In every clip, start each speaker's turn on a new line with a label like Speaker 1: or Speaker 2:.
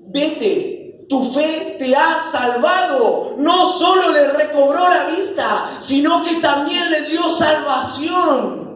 Speaker 1: vete, tu fe te ha salvado. No solo le recobró la vista, sino que también le dio salvación.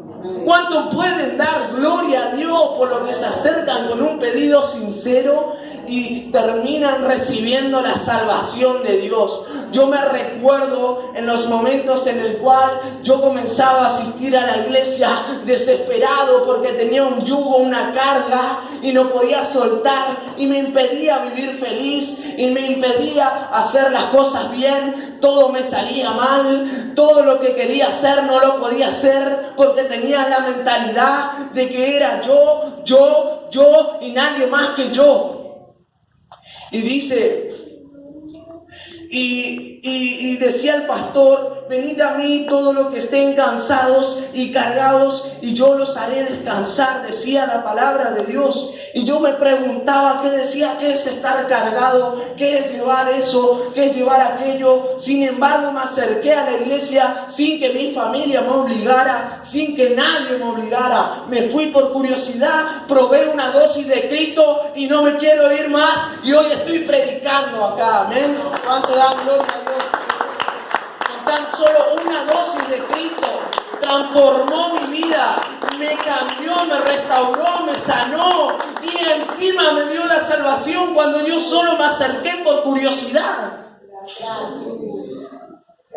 Speaker 1: ¿Cuánto pueden dar gloria a Dios por lo que se acercan con un pedido sincero y terminan recibiendo la salvación de Dios? Yo me recuerdo en los momentos en el cual yo comenzaba a asistir a la iglesia desesperado porque tenía un yugo, una carga y no podía soltar y me impedía vivir feliz y me impedía hacer las cosas bien. Todo me salía mal, todo lo que quería hacer no lo podía hacer porque tenía la mentalidad de que era yo y nadie más que yo. Y dice, y decía el pastor, venid a mí todos los que estén cansados y cargados y yo los haré descansar, decía la palabra de Dios. Y yo me preguntaba qué decía, qué es estar cargado, qué es llevar eso, qué es llevar aquello. Sin embargo, me acerqué a la iglesia sin que mi familia me obligara, sin que nadie me obligara. Me fui por curiosidad, probé una dosis de Cristo y no me quiero ir más. Y hoy estoy predicando acá, amén. ¿Cuánto dan gloria a Dios? Con tan solo una dosis de Cristo transformó mi vida, me cambió, me restauró, me sanó y encima me dio la salvación cuando yo solo me acerqué por curiosidad.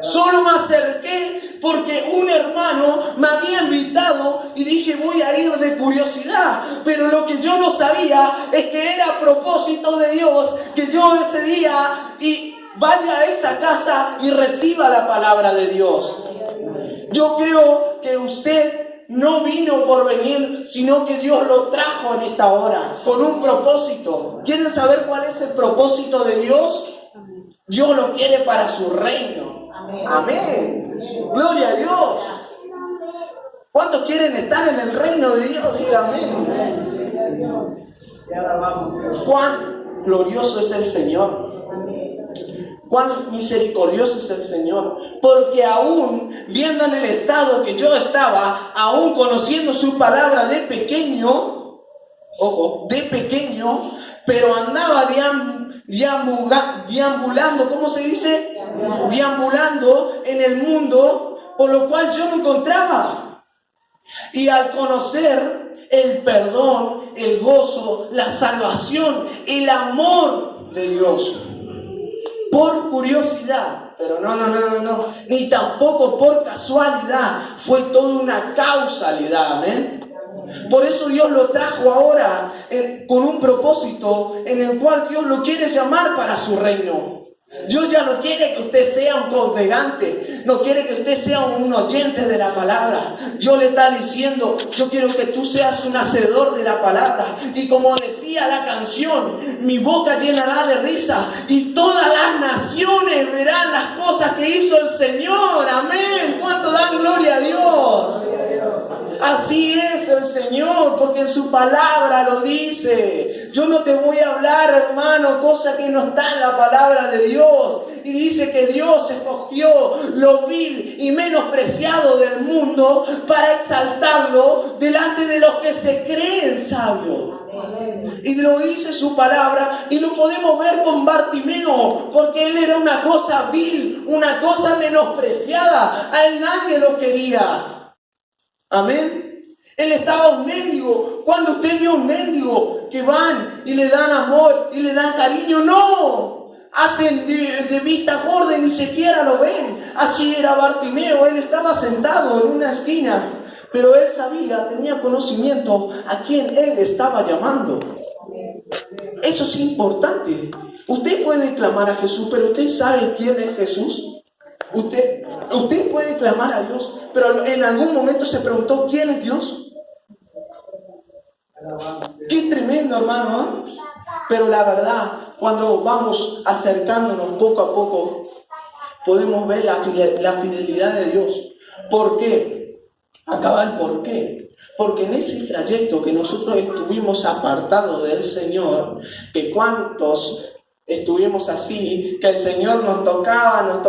Speaker 1: Solo me acerqué porque un hermano me había invitado y dije voy a ir de curiosidad, pero lo que yo no sabía es que era a propósito de Dios que yo ese día vaya a esa casa y reciba la palabra de Dios. Yo creo que usted no vino por venir, sino que Dios lo trajo en esta hora, con un propósito. ¿Quieren saber cuál es el propósito de Dios? Dios lo quiere para su reino. Amén. Gloria a Dios. ¿Cuántos quieren estar en el reino de Dios? Diga amén. Cuán glorioso es el Señor. Cuán misericordioso es el Señor, porque aún viendo en el estado que yo estaba, aún conociendo su palabra de pequeño, pero andaba deambulando, ¿cómo se dice? Deambulando en el mundo, por lo cual yo no encontraba. Y al conocer el perdón, el gozo, la salvación, el amor de Dios, por curiosidad, pero no, ni tampoco por casualidad, fue toda una causalidad, amén. Por eso Dios lo trajo ahora con un propósito en el cual Dios lo quiere llamar para su reino. Dios ya no quiere que usted sea un congregante, no quiere que usted sea un oyente de la palabra. Dios le está diciendo, yo quiero que tú seas un hacedor de la palabra. Y como decía la canción, mi boca llenará de risa y todas las naciones verán las cosas que hizo el Señor. Amén. ¿Cuánto dan gloria a Dios? Así es el Señor, porque en su palabra lo dice. Yo no te voy a hablar, hermano, cosa que no está en la palabra de Dios. Y dice que Dios escogió lo vil y menospreciado del mundo para exaltarlo delante de los que se creen sabios. Y lo dice su palabra y lo podemos ver con Bartimeo, porque él era una cosa vil, una cosa menospreciada. A él nadie lo quería. Amén. Él estaba un mendigo. Cuando usted vio un mendigo que van y le dan amor y le dan cariño, no, hacen de vista gorda y ni siquiera lo ven. Así era Bartimeo. Él estaba sentado en una esquina, pero él sabía, tenía conocimiento a quién él estaba llamando. Eso es importante. Usted puede clamar a Jesús, pero usted sabe quién es Jesús. Usted puede clamar a Dios, pero en algún momento se preguntó ¿quién es Dios? Qué tremendo, hermano, ¿eh? Pero la verdad, cuando vamos acercándonos poco a poco, podemos ver la fidelidad de Dios. ¿Por qué? Acá va el por qué. Porque en ese trayecto que nosotros estuvimos apartados del Señor, que cuántos estuvimos así, que el Señor nos tocaba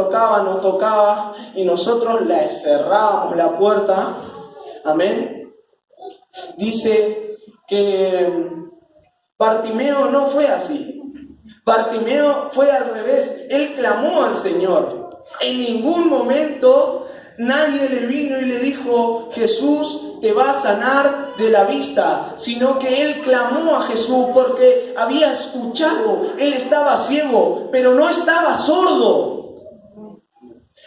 Speaker 1: y nosotros le cerrábamos la puerta. Amén. Dice que Bartimeo no fue así. Bartimeo fue al revés. Él clamó al Señor. En ningún momento nadie le vino y le dijo, Jesús te va a sanar de la vista, sino que él clamó a Jesús porque había escuchado. Él estaba ciego, pero no estaba sordo.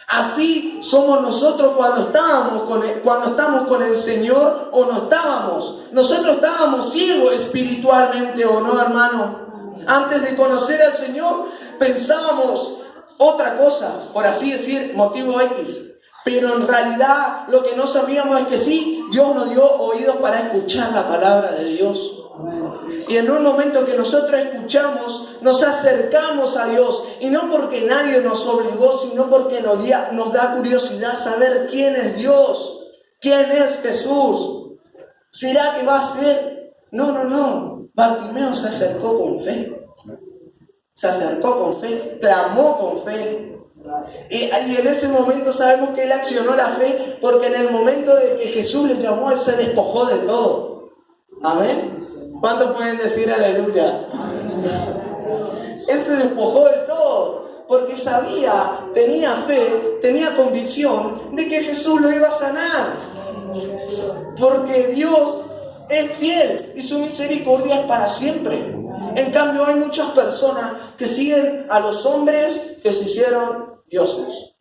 Speaker 1: Así somos nosotros cuando estamos con el Señor o no estábamos. Nosotros estábamos ciegos espiritualmente, ¿o no, hermano? Antes de conocer al Señor pensábamos otra cosa, por así decir, motivo X. Pero en realidad lo que no sabíamos es que sí, Dios nos dio oídos para escuchar la palabra de Dios. Y en un momento que nosotros escuchamos, nos acercamos a Dios. Y no porque nadie nos obligó, sino porque nos da curiosidad saber quién es Dios, quién es Jesús. ¿Será que va a ser? No. Bartimeo se acercó con fe. Se acercó con fe, clamó con fe. Y en ese momento sabemos que él accionó la fe, porque en el momento de que Jesús le llamó, él se despojó de todo. Amén. ¿Cuántos pueden decir aleluya? Él se despojó de todo, porque sabía, tenía fe, tenía convicción de que Jesús lo iba a sanar. Porque Dios es fiel y su misericordia es para siempre. En cambio, hay muchas personas que siguen a los hombres que se hicieron dioses.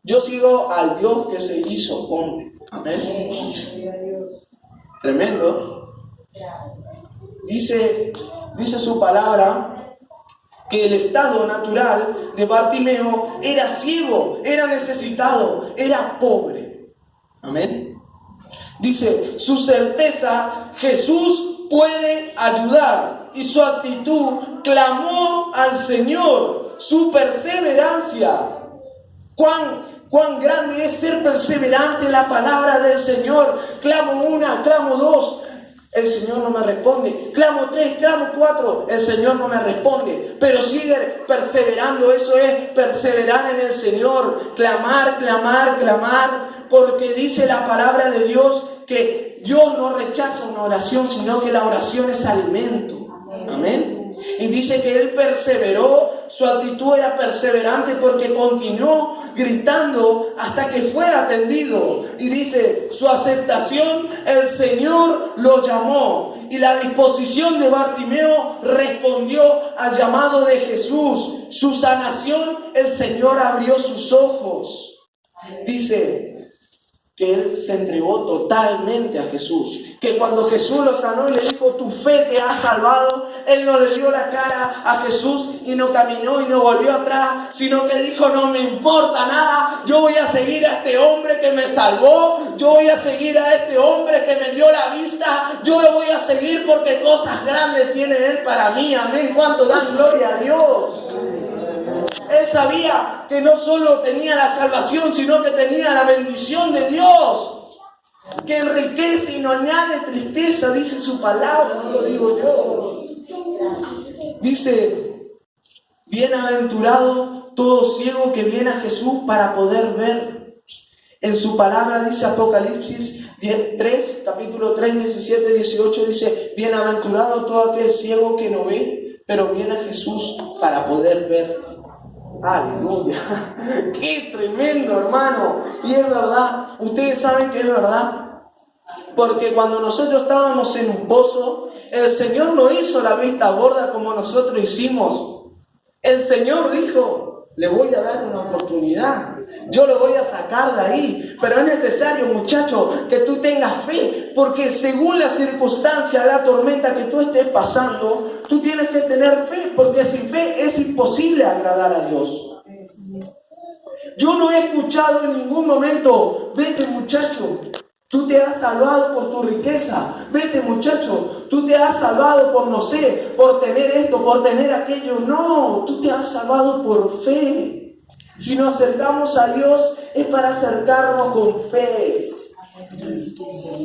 Speaker 1: Yo sigo al Dios que se hizo hombre. Amén. Tremendo. Dice su palabra que el estado natural de Bartimeo era ciego, era necesitado, era pobre. Amén. Dice, su certeza, Jesús puede ayudar. Y su actitud, clamó al Señor. Su perseverancia. Cuán grande es ser perseverante en la palabra del Señor. Clamo una, clamo dos, el Señor no me responde. Clamo 3, clamo 4, el Señor no me responde. Pero sigue perseverando. Eso es perseverar en el Señor. Clamar, porque dice la palabra de Dios que Dios no rechaza una oración, sino que la oración es alimento. Amén. Y dice que él perseveró, su actitud era perseverante porque continuó gritando hasta que fue atendido. Y dice, su aceptación, el Señor lo llamó. Y la disposición de Bartimeo respondió al llamado de Jesús. Su sanación, el Señor abrió sus ojos. Dice que él se entregó totalmente a Jesús. Que cuando Jesús lo sanó y le dijo, tu fe te ha salvado, él no le dio la cara a Jesús y no caminó y no volvió atrás, sino que dijo, no me importa nada, yo voy a seguir a este hombre que me salvó, yo voy a seguir a este hombre que me dio la vista, yo lo voy a seguir porque cosas grandes tiene él para mí. Amén. ¿Cuánto dan gloria a Dios? Él sabía que no solo tenía la salvación, sino que tenía la bendición de Dios, que enriquece y no añade tristeza, dice su palabra, no lo digo yo. Dice, bienaventurado todo ciego que viene a Jesús para poder ver. En su palabra dice Apocalipsis 3, capítulo 3, 17, 18, dice, bienaventurado todo aquel ciego que no ve, pero viene a Jesús para poder ver. Aleluya. Qué tremendo, hermano. Y es verdad. Ustedes saben que es verdad. Porque cuando nosotros estábamos en un pozo, el Señor no hizo la vista gorda como nosotros hicimos. El Señor dijo, le voy a dar una oportunidad. Yo lo voy a sacar de ahí. Pero es necesario, muchacho, que tú tengas fe. Porque según la circunstancia, la tormenta que tú estés pasando, tú tienes que tener fe. Porque sin fe es imposible agradar a Dios. Yo no he escuchado en ningún momento, vete muchacho, tú te has salvado por tu riqueza. Vete muchacho, tú te has salvado por no sé, por tener esto, por tener aquello. No, tú te has salvado por fe. Si nos acercamos a Dios es para acercarnos con fe.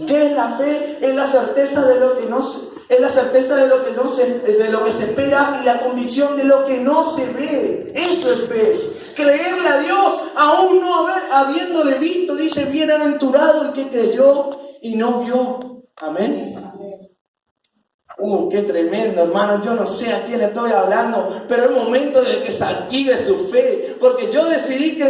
Speaker 1: ¿Qué es la fe? Es la certeza de lo que no se, es la certeza de lo que se espera y la convicción de lo que no se ve. Eso es fe. Creerle a Dios aún no habiéndole visto. Dice, bienaventurado el que creyó y no vio. Amén. Qué tremendo, hermano. Yo no sé a quién le estoy hablando, pero es momento de que se active su fe, porque yo decidí que